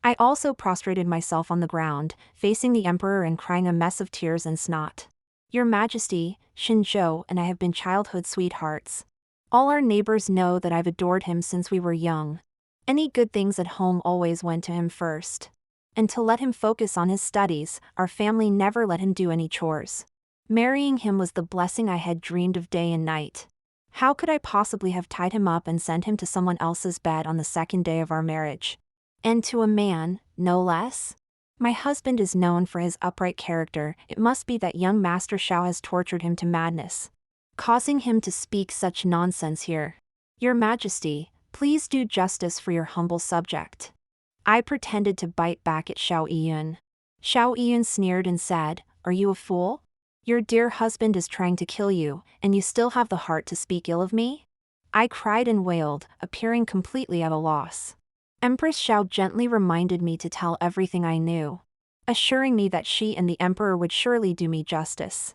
I also prostrated myself on the ground, facing the emperor and crying a mess of tears and snot. "Your Majesty, Shinjo and I have been childhood sweethearts. All our neighbors know that I've adored him since we were young. Any good things at home always went to him first. And to let him focus on his studies, our family never let him do any chores. Marrying him was the blessing I had dreamed of day and night. How could I possibly have tied him up and sent him to someone else's bed on the second day of our marriage? And to a man, no less? My husband is known for his upright character, it must be that young Master Xiao has tortured him to madness, causing him to speak such nonsense here. Your Majesty, please do justice for your humble subject." I pretended to bite back at Xiao Yiyun. Xiao Yiyun sneered and said, "Are you a fool? Your dear husband is trying to kill you, and you still have the heart to speak ill of me?" I cried and wailed, appearing completely at a loss. Empress Xiao gently reminded me to tell everything I knew, assuring me that she and the emperor would surely do me justice.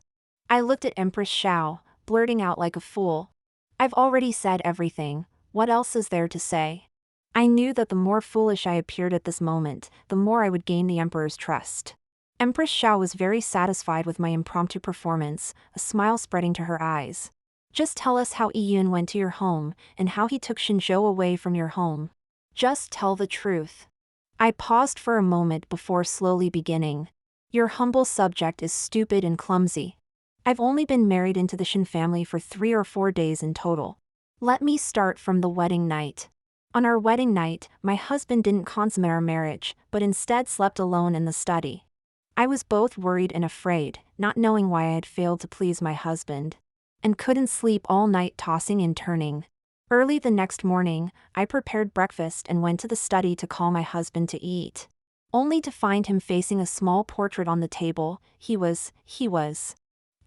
I looked at Empress Xiao, blurting out like a fool, "I've already said everything, what else is there to say?" I knew that the more foolish I appeared at this moment, the more I would gain the emperor's trust. Empress Xiao was very satisfied with my impromptu performance, a smile spreading to her eyes. "Just tell us how Yiyun went to your home, and how he took Shinjo away from your home. Just tell the truth." I paused for a moment before slowly beginning. "Your humble subject is stupid and clumsy. I've only been married into the Shin family for 3 or 4 days in total. Let me start from the wedding night. On our wedding night, my husband didn't consummate our marriage, but instead slept alone in the study. I was both worried and afraid, not knowing why I had failed to please my husband, and couldn't sleep all night tossing and turning. Early the next morning, I prepared breakfast and went to the study to call my husband to eat, only to find him facing a small portrait on the table. He was.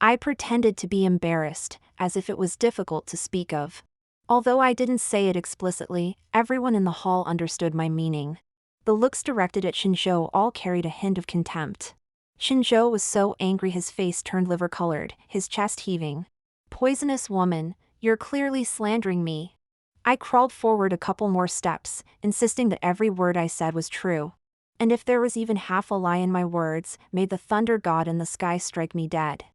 I pretended to be embarrassed, as if it was difficult to speak of. Although I didn't say it explicitly, everyone in the hall understood my meaning. The looks directed at Shinjo all carried a hint of contempt. Shinjo was so angry his face turned liver-colored, his chest heaving. "Poisonous woman, you're clearly slandering me." I crawled forward a couple more steps, insisting that every word I said was true. And if there was even half a lie in my words, may the thunder god in the sky strike me dead.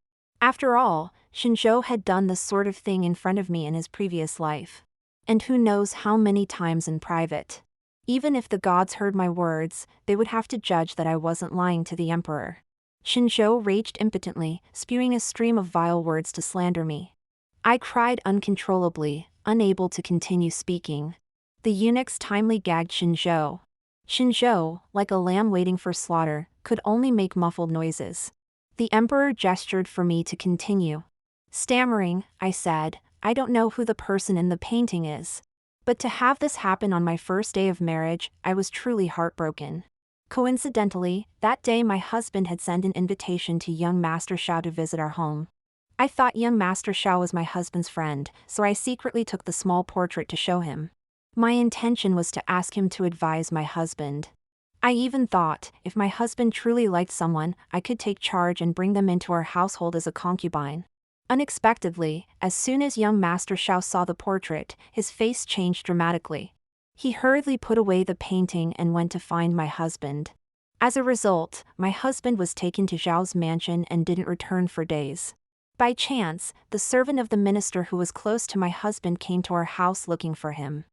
After all, Shinjo had done this sort of thing in front of me in his previous life. And who knows how many times in private. Even if the gods heard my words, they would have to judge that I wasn't lying to the emperor. Shinjo raged impotently, spewing a stream of vile words to slander me. I cried uncontrollably, unable to continue speaking. The eunuchs timely gagged Shinjo. Shinjo, like a lamb waiting for slaughter, could only make muffled noises. The emperor gestured for me to continue. Stammering, I said, "I don't know who the person in the painting is. But to have this happen on my first day of marriage, I was truly heartbroken." Coincidentally, that day my husband had sent an invitation to young Master Xiao to visit our home. I thought young Master Xiao was my husband's friend, so I secretly took the small portrait to show him. My intention was to ask him to advise my husband. I even thought, if my husband truly liked someone, I could take charge and bring them into our household as a concubine. Unexpectedly, as soon as young Master Xiao saw the portrait, his face changed dramatically. He hurriedly put away the painting and went to find my husband. As a result, my husband was taken to Zhao's mansion and didn't return for days. By chance, the servant of the minister who was close to my husband came to our house looking for him.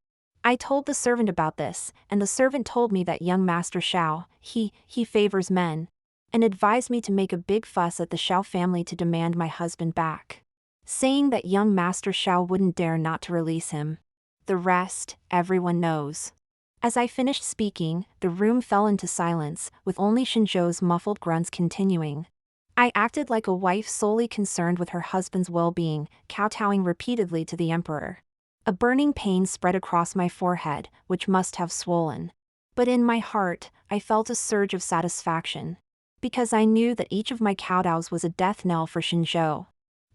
I told the servant about this, and the servant told me that young Master Xiao, he favors men, and advised me to make a big fuss at the Xiao family to demand my husband back, saying that young Master Xiao wouldn't dare not to release him. The rest, everyone knows. As I finished speaking, the room fell into silence, with only Xinzhou's muffled grunts continuing. I acted like a wife solely concerned with her husband's well-being, kowtowing repeatedly to the emperor. A burning pain spread across my forehead, which must have swollen. But in my heart, I felt a surge of satisfaction, because I knew that each of my kowtows was a death knell for Xinzhou.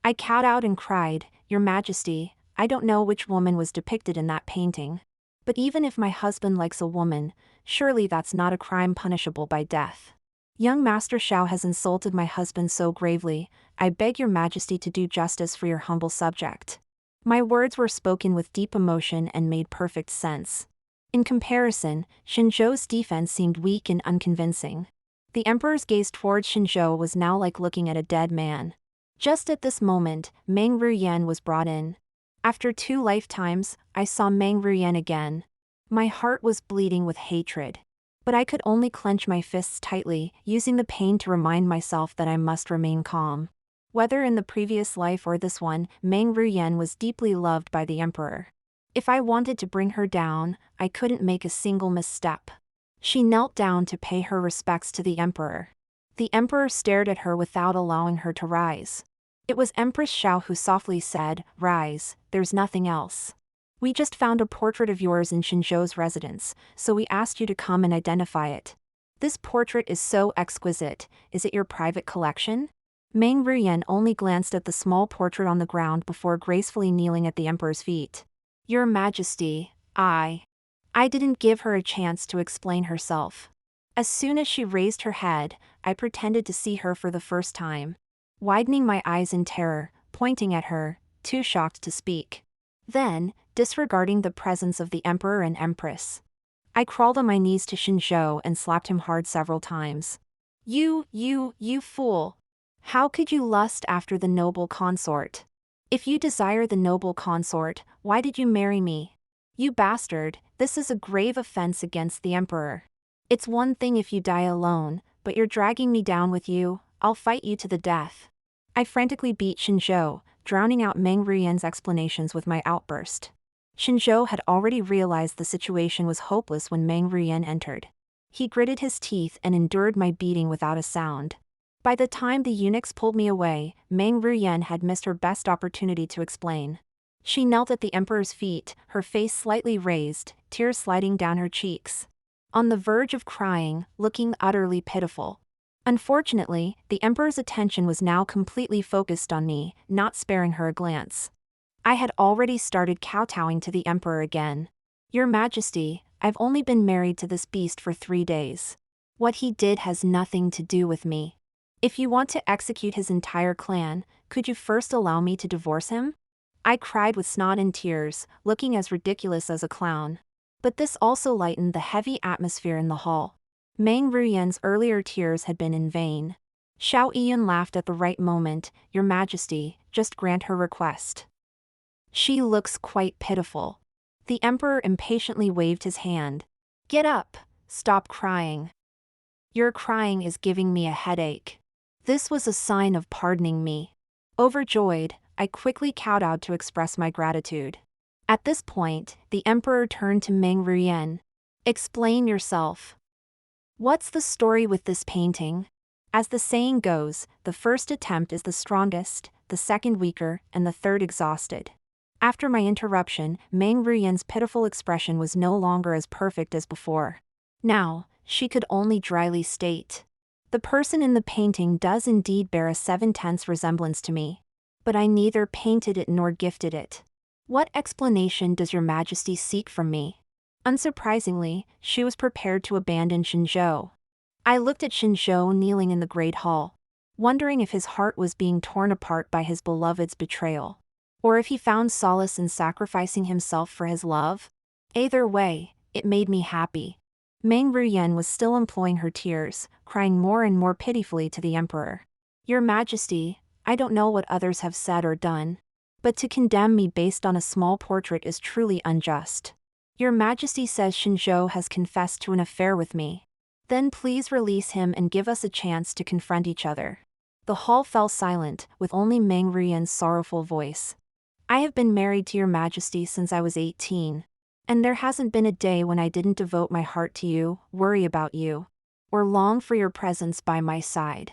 I kowtowed and cried, "Your Majesty, I don't know which woman was depicted in that painting. But even if my husband likes a woman, surely that's not a crime punishable by death. Young Master Xiao has insulted my husband so gravely, I beg your Majesty to do justice for your humble subject." My words were spoken with deep emotion and made perfect sense. In comparison, Xinzhou's defense seemed weak and unconvincing. The emperor's gaze towards Xinzhou was now like looking at a dead man. Just at this moment, Meng Ruyan was brought in. After 2 lifetimes, I saw Meng Ruyan again. My heart was bleeding with hatred. But I could only clench my fists tightly, using the pain to remind myself that I must remain calm. Whether in the previous life or this one, Meng Ruyan was deeply loved by the emperor. If I wanted to bring her down, I couldn't make a single misstep. She knelt down to pay her respects to the emperor. The emperor stared at her without allowing her to rise. It was Empress Xiao who softly said, "Rise, there's nothing else. We just found a portrait of yours in Xinzhou's residence, so we asked you to come and identify it. This portrait is so exquisite, is it your private collection?" Meng Ruyan only glanced at the small portrait on the ground before gracefully kneeling at the emperor's feet. "Your Majesty, I didn't give her a chance to explain herself. As soon as she raised her head, I pretended to see her for the first time, widening my eyes in terror, pointing at her, too shocked to speak. Then, disregarding the presence of the emperor and empress, I crawled on my knees to Xinzhou and slapped him hard several times. You fool! How could you lust after the noble consort? If you desire the noble consort, why did you marry me? You bastard, this is a grave offense against the emperor. It's one thing if you die alone, but you're dragging me down with you. I'll fight you to the death." I frantically beat Xinzhou, drowning out Meng Ruyan's explanations with my outburst. Xinzhou had already realized the situation was hopeless when Meng Ruyan entered. He gritted his teeth and endured my beating without a sound. By the time the eunuchs pulled me away, Meng Ruyan had missed her best opportunity to explain. She knelt at the emperor's feet, her face slightly raised, tears sliding down her cheeks. On the verge of crying, looking utterly pitiful. Unfortunately, the emperor's attention was now completely focused on me, not sparing her a glance. I had already started kowtowing to the emperor again. "Your Majesty, I've only been married to this beast for 3 days. What he did has nothing to do with me. If you want to execute his entire clan, could you first allow me to divorce him?" I cried with snot and tears, looking as ridiculous as a clown. But this also lightened the heavy atmosphere in the hall. Meng Ruyan's earlier tears had been in vain. Xiao Yun laughed at the right moment. "Your Majesty, just grant her request. She looks quite pitiful." The emperor impatiently waved his hand. "Get up, stop crying. Your crying is giving me a headache." This was a sign of pardoning me. Overjoyed, I quickly kowtowed to express my gratitude. At this point, the emperor turned to Meng Ruyan. "Explain yourself. What's the story with this painting?" As the saying goes, the first attempt is the strongest, the second weaker, and the third exhausted. After my interruption, Meng Ruyan's pitiful expression was no longer as perfect as before. Now, she could only dryly state, "The person in the painting does indeed bear a 7/10 resemblance to me. But I neither painted it nor gifted it. What explanation does your Majesty seek from me?" Unsurprisingly, she was prepared to abandon Shinzhou. I looked at Shinzhou kneeling in the great hall, wondering if his heart was being torn apart by his beloved's betrayal, or if he found solace in sacrificing himself for his love. Either way, it made me happy. Meng Ruyen was still employing her tears, crying more and more pitifully to the emperor. Your Majesty, I don't know what others have said or done, but to condemn me based on a small portrait is truly unjust. Your Majesty says Shinzhou has confessed to an affair with me. Then please release him and give us a chance to confront each other. The hall fell silent, with only Meng Ruyen's sorrowful voice. I have been married to your Majesty since I was 18. And there hasn't been a day when I didn't devote my heart to you, worry about you, or long for your presence by my side.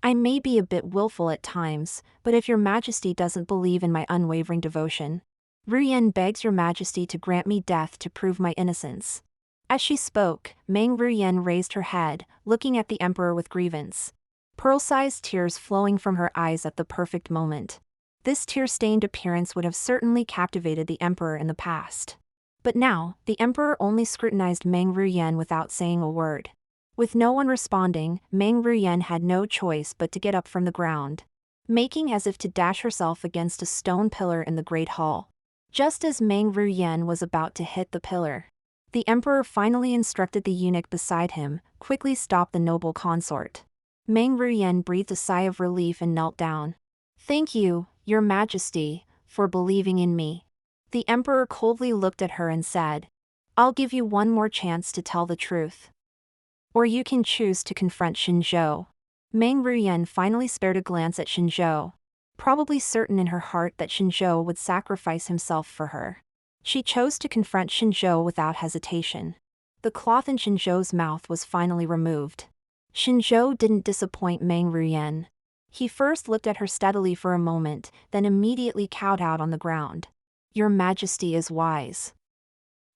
I may be a bit willful at times, but if your Majesty doesn't believe in my unwavering devotion, Ruyen begs your Majesty to grant me death to prove my innocence. As she spoke, Meng Ruyen raised her head, looking at the emperor with grievance, pearl-sized tears flowing from her eyes at the perfect moment. This tear-stained appearance would have certainly captivated the emperor in the past. But now, the emperor only scrutinized Meng Ruyen without saying a word. With no one responding, Meng Ruyen had no choice but to get up from the ground, making as if to dash herself against a stone pillar in the great hall. Just as Meng Ruyen was about to hit the pillar, the emperor finally instructed the eunuch beside him, quickly stop the noble consort. Meng Ruyen breathed a sigh of relief and knelt down. Thank you, your Majesty, for believing in me. The emperor coldly looked at her and said, I'll give you one more chance to tell the truth. Or you can choose to confront Shinzhou. Meng Ruyen finally spared a glance at Shinzhou, probably certain in her heart that Shinzhou would sacrifice himself for her. She chose to confront Shinzhou without hesitation. The cloth in Shinzhou's mouth was finally removed. Shinzhou didn't disappoint Meng Ruyen. He first looked at her steadily for a moment, then immediately cowed out on the ground. Your Majesty is wise.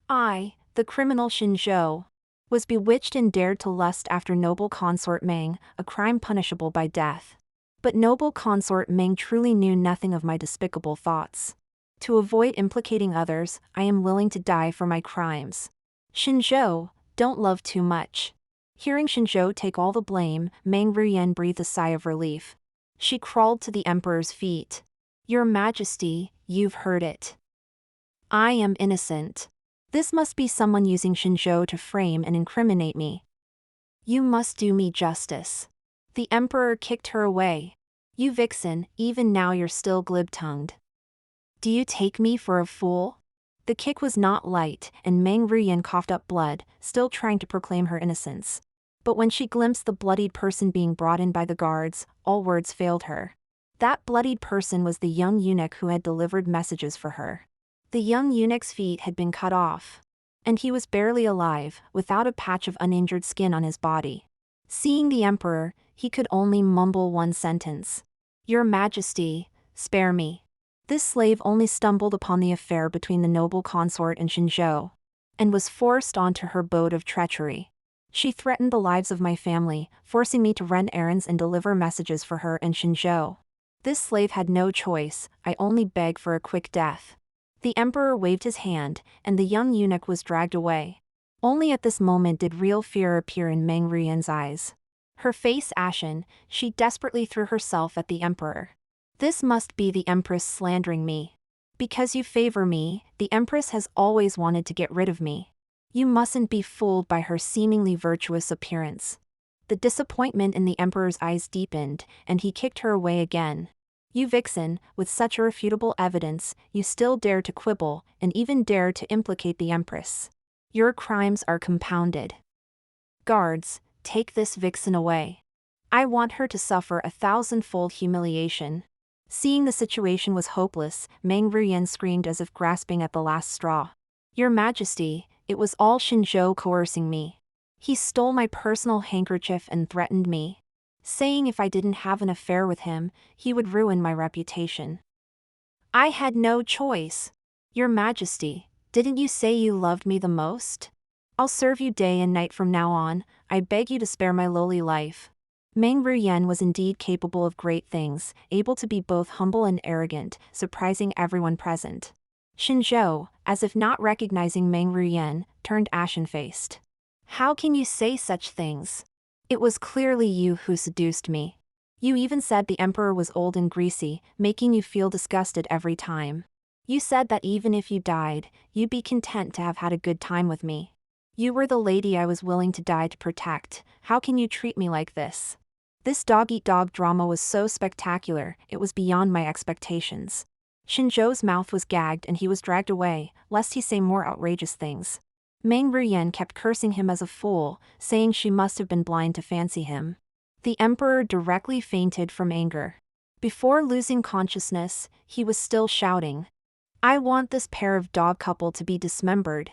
I, the criminal Shinzhou, was bewitched and dared to lust after noble consort Meng, a crime punishable by death. But noble consort Meng truly knew nothing of my despicable thoughts. To avoid implicating others, I am willing to die for my crimes. Shinzhou, don't love too much. Hearing Shinzhou take all the blame, Meng Ruyen breathed a sigh of relief. She crawled to the emperor's feet. Your Majesty, you've heard it. I am innocent. This must be someone using Shinzhou to frame and incriminate me. You must do me justice. The emperor kicked her away. You vixen, even now you're still glib-tongued. Do you take me for a fool? The kick was not light, and Meng Ruyen coughed up blood, still trying to proclaim her innocence. But when she glimpsed the bloodied person being brought in by the guards, all words failed her. That bloodied person was the young eunuch who had delivered messages for her. The young eunuch's feet had been cut off, and he was barely alive, without a patch of uninjured skin on his body. Seeing the emperor, he could only mumble one sentence. Your Majesty, spare me. This slave only stumbled upon the affair between the noble consort and Shinzhou, and was forced onto her boat of treachery. She threatened the lives of my family, forcing me to run errands and deliver messages for her and Shinzhou. This slave had no choice, I only beg for a quick death. The emperor waved his hand, and the young eunuch was dragged away. Only at this moment did real fear appear in Meng Ruyen's eyes. Her face ashen, she desperately threw herself at the emperor. This must be the empress slandering me. Because you favor me, the empress has always wanted to get rid of me. You mustn't be fooled by her seemingly virtuous appearance. The disappointment in the emperor's eyes deepened, and he kicked her away again. You vixen, with such irrefutable evidence, you still dare to quibble, and even dare to implicate the empress. Your crimes are compounded. Guards, take this vixen away. I want her to suffer 1,000-fold humiliation. Seeing the situation was hopeless, Meng Ruyen screamed as if grasping at the last straw. Your Majesty, it was all Shinzhou coercing me. He stole my personal handkerchief and threatened me, saying if I didn't have an affair with him, he would ruin my reputation. I had no choice. Your Majesty, didn't you say you loved me the most? I'll serve you day and night from now on, I beg you to spare my lowly life. Meng Ruyen was indeed capable of great things, able to be both humble and arrogant, surprising everyone present. Shinzhou, as if not recognizing Meng Ruyan, turned ashen-faced. How can you say such things? It was clearly you who seduced me. You even said the emperor was old and greasy, making you feel disgusted every time. You said that even if you died, you'd be content to have had a good time with me. You were the lady I was willing to die to protect. How can you treat me like this? This dog-eat-dog drama was so spectacular, it was beyond my expectations. Shinzhou's mouth was gagged and he was dragged away, lest he say more outrageous things. Meng Ruyan kept cursing him as a fool, saying she must have been blind to fancy him. The emperor directly fainted from anger. Before losing consciousness, he was still shouting, "I want this pair of dog couple to be dismembered."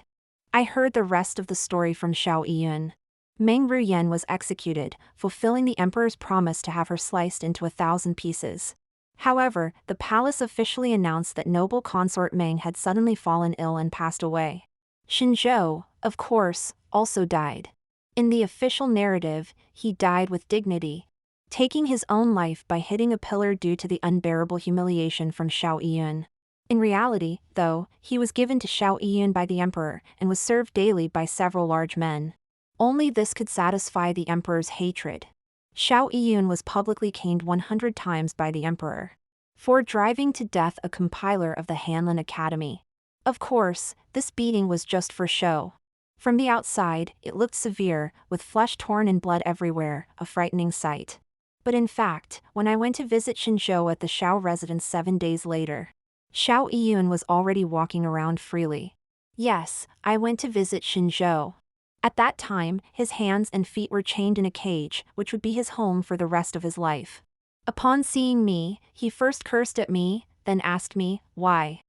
I heard the rest of the story from Xiao Yiyun. Meng Ruyan was executed, fulfilling the emperor's promise to have her sliced into 1,000 pieces. However, the palace officially announced that noble consort Meng had suddenly fallen ill and passed away. Shinzhou, of course, also died. In the official narrative, he died with dignity, taking his own life by hitting a pillar due to the unbearable humiliation from Xiao Yiyun. In reality, though, he was given to Xiao Yiyun by the emperor and was served daily by several large men. Only this could satisfy the emperor's hatred. Xiao Yiyun was publicly caned 100 times by the emperor for driving to death a compiler of the Hanlin Academy. Of course, this beating was just for show. From the outside, it looked severe, with flesh torn and blood everywhere, a frightening sight. But in fact, when I went to visit Shinzhou at the Xiao residence 7 days later, Xiao Yiyun was already walking around freely. Yes, I went to visit Shinzhou. At that time, his hands and feet were chained in a cage, which would be his home for the rest of his life. Upon seeing me, he first cursed at me, then asked me, why.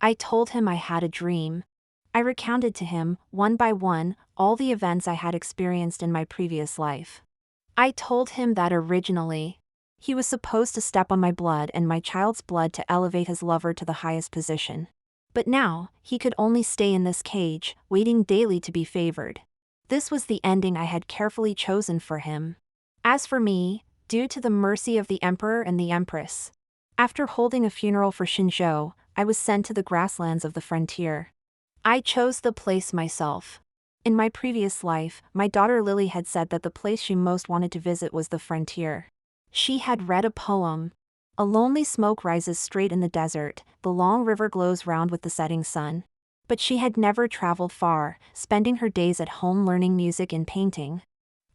I told him I had a dream. I recounted to him, one by one, all the events I had experienced in my previous life. I told him that originally, he was supposed to step on my blood and my child's blood to elevate his lover to the highest position. But now, he could only stay in this cage, waiting daily to be favored. This was the ending I had carefully chosen for him. As for me, due to the mercy of the emperor and the empress, after holding a funeral for Shinzhou, I was sent to the grasslands of the frontier. I chose the place myself. In my previous life, my daughter Lily had said that the place she most wanted to visit was the frontier. She had read a poem. A lonely smoke rises straight in the desert, the long river glows round with the setting sun. But she had never traveled far, spending her days at home learning music and painting.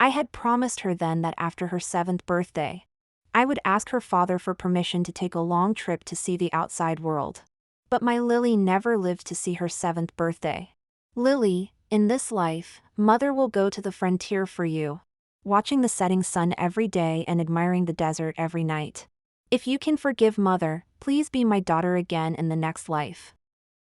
I had promised her then that after her 7th birthday, I would ask her father for permission to take a long trip to see the outside world. But my Lily never lived to see her 7th birthday. Lily, in this life, mother will go to the frontier for you, watching the setting sun every day and admiring the desert every night. If you can forgive mother, please be my daughter again in the next life.